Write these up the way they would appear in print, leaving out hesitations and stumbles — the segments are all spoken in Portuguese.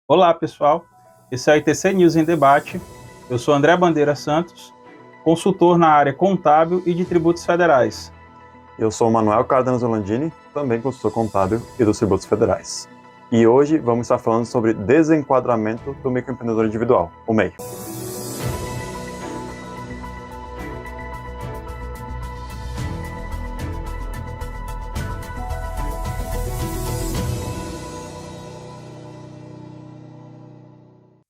Olá, pessoal. Esse é o ITC News em Debate. Eu sou André Bandeira Santos, consultor na área contábil e de tributos federais. Eu sou o Manuel Cardenas Olandini, também consultor contábil e dos tributos federais. E hoje vamos estar falando sobre desenquadramento do microempreendedor individual, o MEI.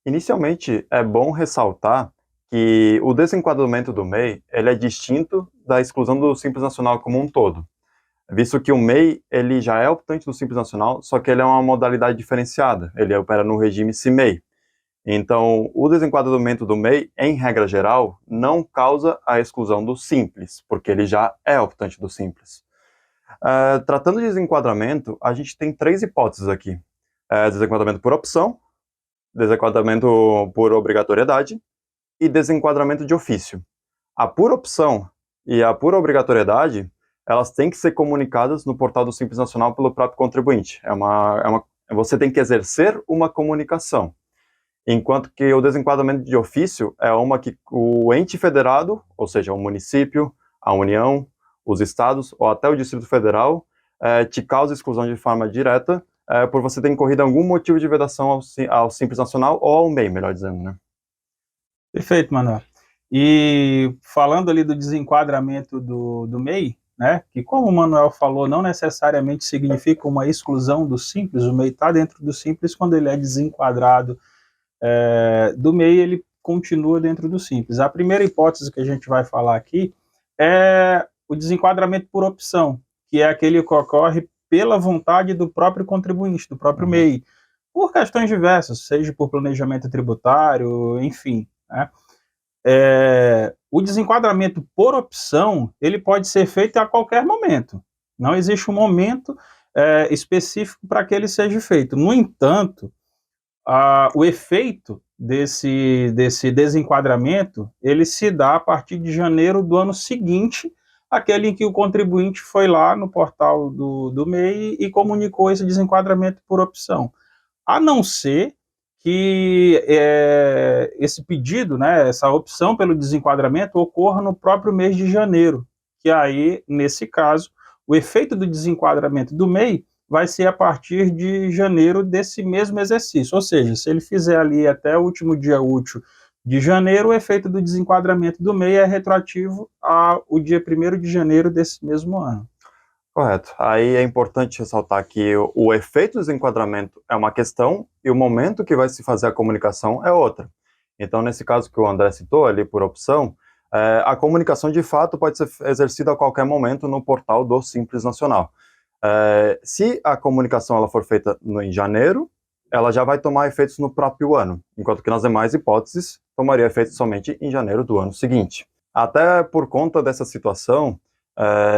Inicialmente, é bom ressaltar que o desenquadramento do MEI ele é distinto da exclusão do Simples Nacional como um todo, visto que o MEI ele já é optante do Simples Nacional, só que ele é uma modalidade diferenciada, ele opera no regime CIMEI. Então, o desenquadramento do MEI, em regra geral, não causa a exclusão do Simples, porque ele já é optante do Simples. Tratando de desenquadramento, a gente tem três hipóteses aqui. Desenquadramento por opção, desenquadramento por obrigatoriedade e desenquadramento de ofício. A por opção e a por obrigatoriedade, elas têm que ser comunicadas no portal do Simples Nacional pelo próprio contribuinte. Você tem que exercer uma comunicação. Enquanto que o desenquadramento de ofício é uma que o ente federado, ou seja, o município, a União, os estados ou até o Distrito Federal, te causa exclusão de forma direta por você ter incorrido algum motivo de vedação ao Simples Nacional ou ao MEI, melhor dizendo, né? Perfeito, Manuel. E falando ali do desenquadramento do MEI, né, que como o Manuel falou, não necessariamente significa uma exclusão do Simples, o MEI está dentro do Simples, quando ele é desenquadrado do MEI, ele continua dentro do Simples. A primeira hipótese que a gente vai falar aqui é o desenquadramento por opção, que é aquele que ocorre pela vontade do próprio contribuinte, do próprio MEI, por questões diversas, seja por planejamento tributário, enfim, né? O desenquadramento por opção, ele pode ser feito a qualquer momento. Não existe um momento específico para que ele seja feito. No entanto, o efeito desse desenquadramento, ele se dá a partir de janeiro do ano seguinte, aquele em que o contribuinte foi lá no portal do MEI e comunicou esse desenquadramento por opção. A não ser que esse pedido, né, essa opção pelo desenquadramento ocorra no próprio mês de janeiro, que aí, nesse caso, o efeito do desenquadramento do MEI vai ser a partir de janeiro desse mesmo exercício, ou seja, se ele fizer ali até o último dia útil de janeiro, o efeito do desenquadramento do MEI é retroativo ao dia 1º de janeiro desse mesmo ano. Correto. Aí é importante ressaltar que o efeito do desenquadramento é uma questão e o momento que vai se fazer a comunicação é outra. Então, nesse caso que o André citou ali por opção, a comunicação de fato pode ser exercida a qualquer momento no portal do Simples Nacional. Se a comunicação ela for feita em janeiro, ela já vai tomar efeitos no próprio ano, enquanto que nas demais hipóteses tomaria efeitos somente em janeiro do ano seguinte. Até por conta dessa situação,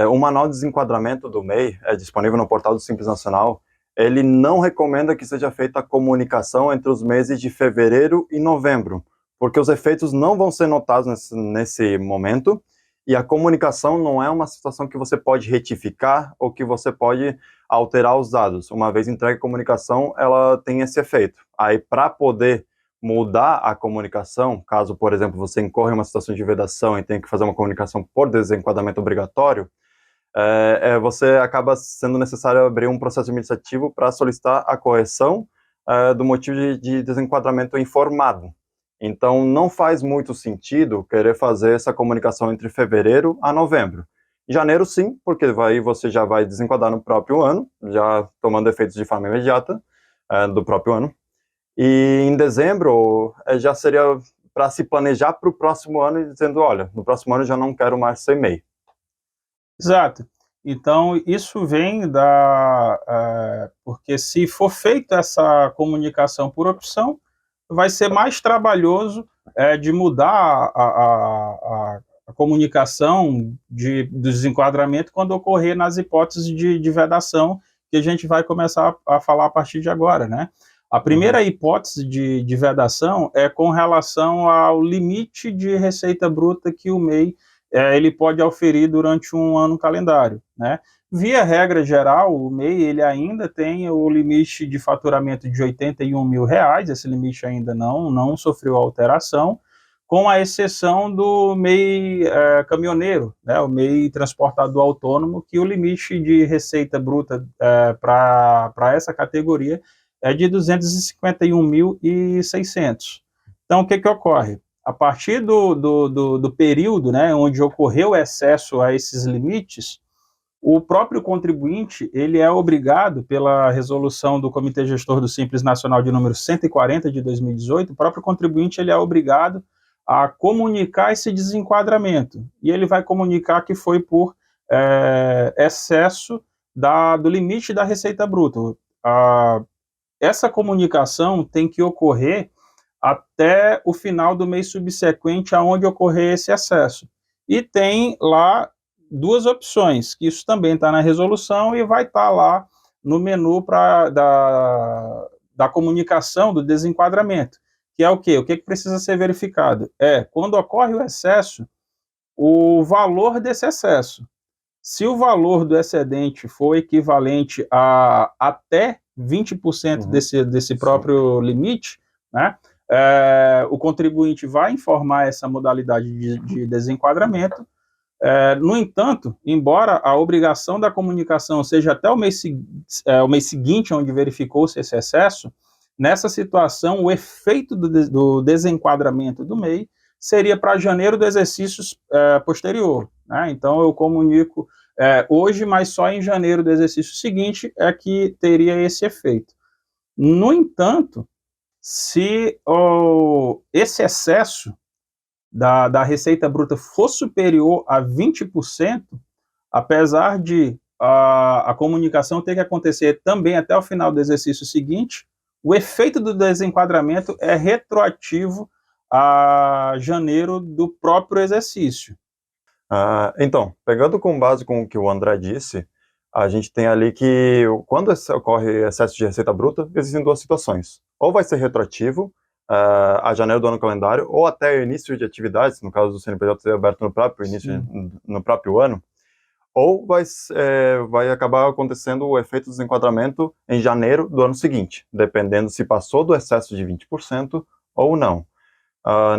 o manual de desenquadramento do MEI é disponível no portal do Simples Nacional. Ele não recomenda que seja feita a comunicação entre os meses de fevereiro e novembro, porque os efeitos não vão ser notados nesse momento, e a comunicação não é uma situação que você pode retificar ou que você pode alterar os dados. Uma vez entregue a comunicação, ela tem esse efeito. Aí, para poder mudar a comunicação, caso, por exemplo, você incorra em uma situação de vedação e tenha que fazer uma comunicação por desenquadramento obrigatório, você acaba sendo necessário abrir um processo administrativo para solicitar a correção do motivo de desenquadramento informado. Então, não faz muito sentido querer fazer essa comunicação entre fevereiro a novembro. Em janeiro, sim, porque aí você já vai desenquadrar no próprio ano, já tomando efeitos de forma imediata do próprio ano. E em dezembro, já seria para se planejar para o próximo ano e dizendo, olha, no próximo ano eu já não quero mais ser MEI. Exato. Então, isso vem porque se for feita essa comunicação por opção, vai ser mais trabalhoso de mudar a comunicação do desenquadramento quando ocorrer nas hipóteses de vedação, que a gente vai começar a falar a partir de agora, né? A primeira hipótese de vedação é com relação ao limite de receita bruta que o MEI ele pode auferir durante um ano calendário, né? Via regra geral, o MEI ele ainda tem o limite de faturamento de R$ 81 mil, esse limite ainda não sofreu alteração, com a exceção do MEI caminhoneiro, né, o MEI transportador autônomo, que o limite de receita bruta para essa categoria é de R$ 251.600. Então, o que ocorre? A partir do período, né, onde ocorreu o excesso a esses limites, o próprio contribuinte, ele é obrigado, pela resolução do Comitê Gestor do Simples Nacional de número 140 de 2018, o próprio contribuinte ele é obrigado a comunicar esse desenquadramento. E ele vai comunicar que foi por excesso do limite da receita bruta. Essa comunicação tem que ocorrer até o final do mês subsequente aonde ocorrer esse excesso. E tem lá duas opções, que isso também está na resolução e vai estar lá no menu da comunicação, do desenquadramento, que é o quê? O que precisa ser verificado? Quando ocorre o excesso, o valor desse excesso. Se o valor do excedente for equivalente a até 20% desse próprio limite, né, o contribuinte vai informar essa modalidade de desenquadramento. No entanto, embora a obrigação da comunicação seja até o mês seguinte, onde verificou-se esse excesso, nessa situação, o efeito do desenquadramento do MEI seria para janeiro do exercício posterior. Né? Então, eu comunico hoje, mas só em janeiro do exercício seguinte é que teria esse efeito. No entanto, se esse excesso da receita bruta for superior a 20%, apesar de a comunicação ter que acontecer também até o final do exercício seguinte, o efeito do desenquadramento é retroativo a janeiro do próprio exercício. Então, pegando com base com o que o André disse, a gente tem ali que quando ocorre excesso de receita bruta, existem duas situações. Ou vai ser retroativo, a janeiro do ano calendário, ou até o início de atividades, no caso do CNPJ ser aberto no próprio início, no próprio ano, ou vai acabar acontecendo o efeito do desenquadramento em janeiro do ano seguinte, dependendo se passou do excesso de 20% ou não.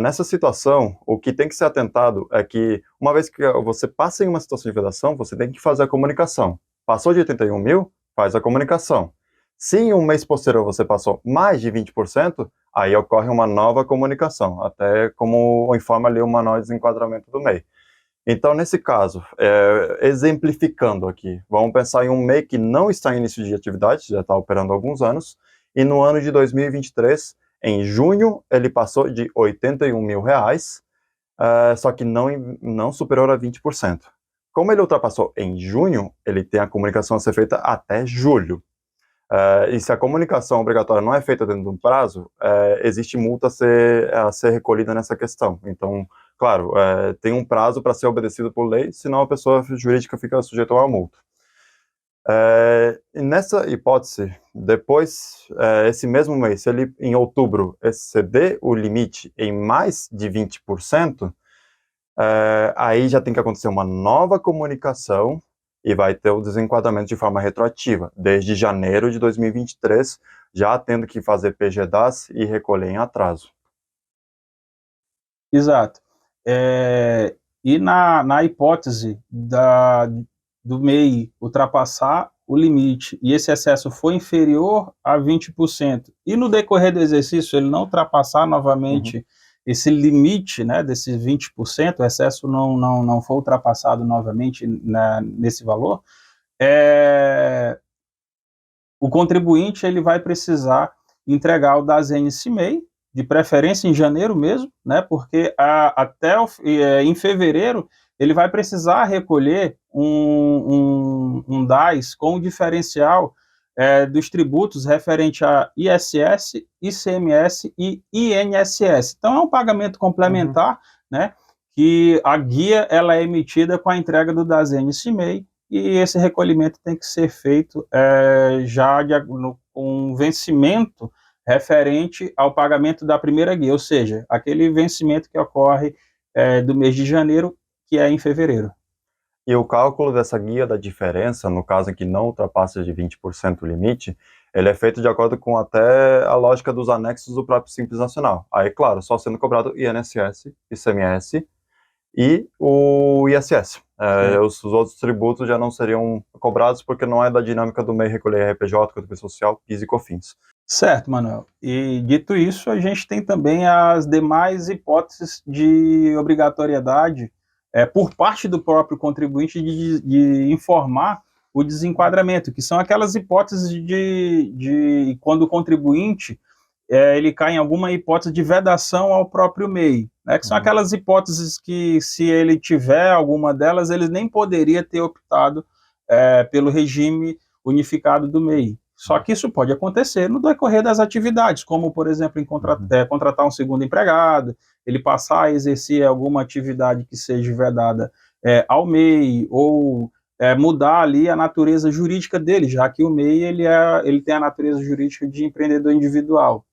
Nessa situação, o que tem que ser atentado é que, uma vez que você passa em uma situação de vedação, você tem que fazer a comunicação. Passou de 81 mil, faz a comunicação. Se em um mês posterior você passou mais de 20%, aí ocorre uma nova comunicação, até como informa ali o manual de desenquadramento do MEI. Então, nesse caso, exemplificando aqui, vamos pensar em um MEI que não está em início de atividade, já está operando há alguns anos, e no ano de 2023, em junho, ele passou de R$ 81 mil, só que não superior a 20%. Como ele ultrapassou em junho, ele tem a comunicação a ser feita até julho. E se a comunicação obrigatória não é feita dentro de um prazo, existe multa a ser recolhida nessa questão. Então, claro, tem um prazo para ser obedecido por lei, senão a pessoa jurídica fica sujeita a uma multa. Nessa hipótese, depois, esse mesmo mês, se ele em outubro exceder o limite em mais de 20%, aí já tem que acontecer uma nova comunicação e vai ter o desenquadramento de forma retroativa, desde janeiro de 2023, já tendo que fazer PGDAS e recolher em atraso. Exato. E na hipótese do MEI ultrapassar o limite e esse excesso for inferior a 20%, e no decorrer do exercício ele não ultrapassar novamente esse limite, né, desses 20%, o excesso não for ultrapassado novamente nesse valor, o contribuinte ele vai precisar entregar o DAS-NC-MEI, de preferência em janeiro mesmo, né, porque em fevereiro ele vai precisar recolher um DAS com o diferencial dos tributos referente a ISS, ICMS e INSS. Então é um pagamento complementar, né, que a guia ela é emitida com a entrega do DAS-NC-MEI, e esse recolhimento tem que ser feito com vencimento referente ao pagamento da primeira guia, ou seja, aquele vencimento que ocorre do mês de janeiro, que é em fevereiro. E o cálculo dessa guia da diferença, no caso em que não ultrapassa de 20% o limite, ele é feito de acordo com até a lógica dos anexos do próprio Simples Nacional. Aí, claro, só sendo cobrado INSS, ICMS e o ISS. Os outros tributos já não seriam cobrados porque não é da dinâmica do MEI recolher RPJ, contribuição social, PIS e COFINS. Certo, Manuel. E dito isso, a gente tem também as demais hipóteses de obrigatoriedade por parte do próprio contribuinte de informar o desenquadramento, que são aquelas hipóteses de quando o contribuinte ele cai em alguma hipótese de vedação ao próprio MEI, né, que são aquelas hipóteses que, se ele tiver alguma delas, ele nem poderia ter optado pelo regime unificado do MEI. Só que isso pode acontecer no decorrer das atividades, como, por exemplo, em contratar um segundo empregado, ele passar a exercer alguma atividade que seja vedada ao MEI, ou mudar ali a natureza jurídica dele, já que o MEI ele tem a natureza jurídica de empreendedor individual.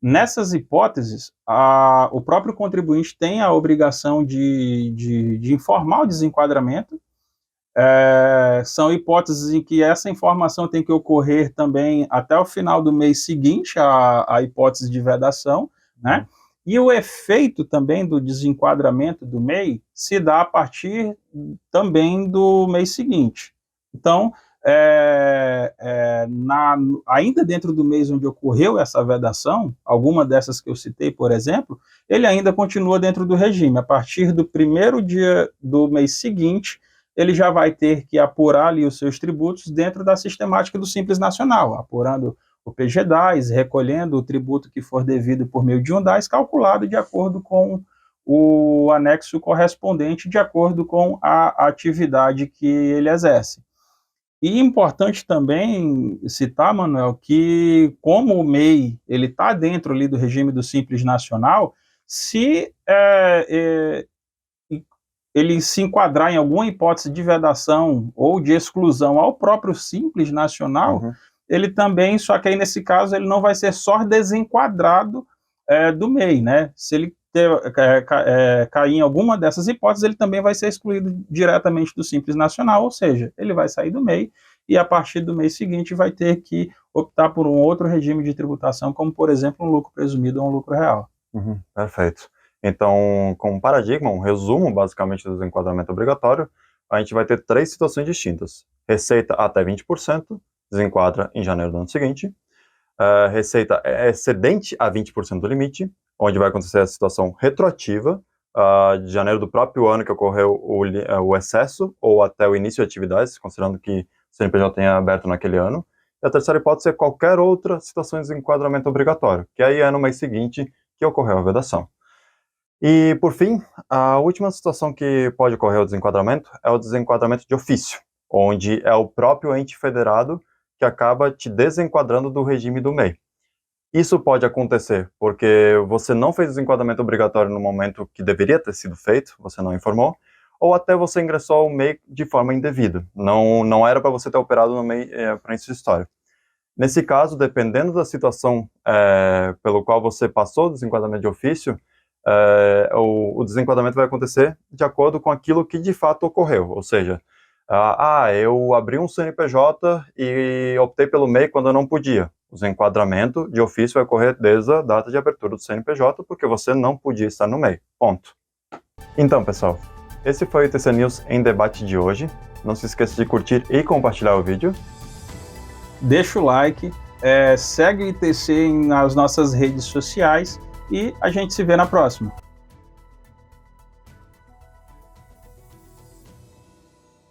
Nessas hipóteses, o próprio contribuinte tem a obrigação de informar o desenquadramento. São hipóteses em que essa informação tem que ocorrer também até o final do mês seguinte à hipótese de vedação, né? E o efeito também do desenquadramento do MEI se dá a partir também do mês seguinte. Então, ainda dentro do mês onde ocorreu essa vedação, alguma dessas que eu citei, por exemplo, ele ainda continua dentro do regime. A partir do primeiro dia do mês seguinte, ele já vai ter que apurar ali os seus tributos dentro da sistemática do Simples Nacional, apurando o PG-10, recolhendo o tributo que for devido por meio de um DAS, calculado de acordo com o anexo correspondente, de acordo com a atividade que ele exerce. E importante também citar, Manuel, que como o MEI ele está dentro ali do regime do Simples Nacional, se ele se enquadrar em alguma hipótese de vedação ou de exclusão ao próprio Simples Nacional, ele também, só que aí nesse caso ele não vai ser só desenquadrado do MEI, né? Se ele cair em alguma dessas hipóteses, ele também vai ser excluído diretamente do Simples Nacional, ou seja, ele vai sair do MEI e a partir do mês seguinte vai ter que optar por um outro regime de tributação, como por exemplo um lucro presumido ou um lucro real. Perfeito. Então, como paradigma, um resumo basicamente do desenquadramento obrigatório, a gente vai ter 3 situações distintas. Receita até 20%, desenquadra em janeiro do ano seguinte. Receita excedente a 20% do limite, onde vai acontecer a situação retroativa, de janeiro do próprio ano que ocorreu o excesso, ou até o início de atividades, considerando que o CNPJ tenha aberto naquele ano. E a terceira hipótese é qualquer outra situação de desenquadramento obrigatório, que aí é no mês seguinte que ocorreu a vedação. E, por fim, a última situação que pode ocorrer o desenquadramento é o desenquadramento de ofício, onde é o próprio ente federado que acaba te desenquadrando do regime do MEI. Isso pode acontecer porque você não fez desenquadramento obrigatório no momento que deveria ter sido feito, você não informou, ou até você ingressou ao MEI de forma indevida. Não era para você ter operado no MEI para essa história. Nesse caso, dependendo da situação pelo qual você passou o desenquadramento de ofício, o desenquadramento vai acontecer de acordo com aquilo que de fato ocorreu, ou seja, eu abri um CNPJ e optei pelo MEI quando eu não podia. O desenquadramento de ofício vai ocorrer desde a data de abertura do CNPJ, porque você não podia estar no MEI. Ponto. Então, pessoal, esse foi o ITC News em debate de hoje. Não se esqueça de curtir e compartilhar o vídeo. Deixa o like, segue o ITC nas nossas redes sociais e a gente se vê na próxima.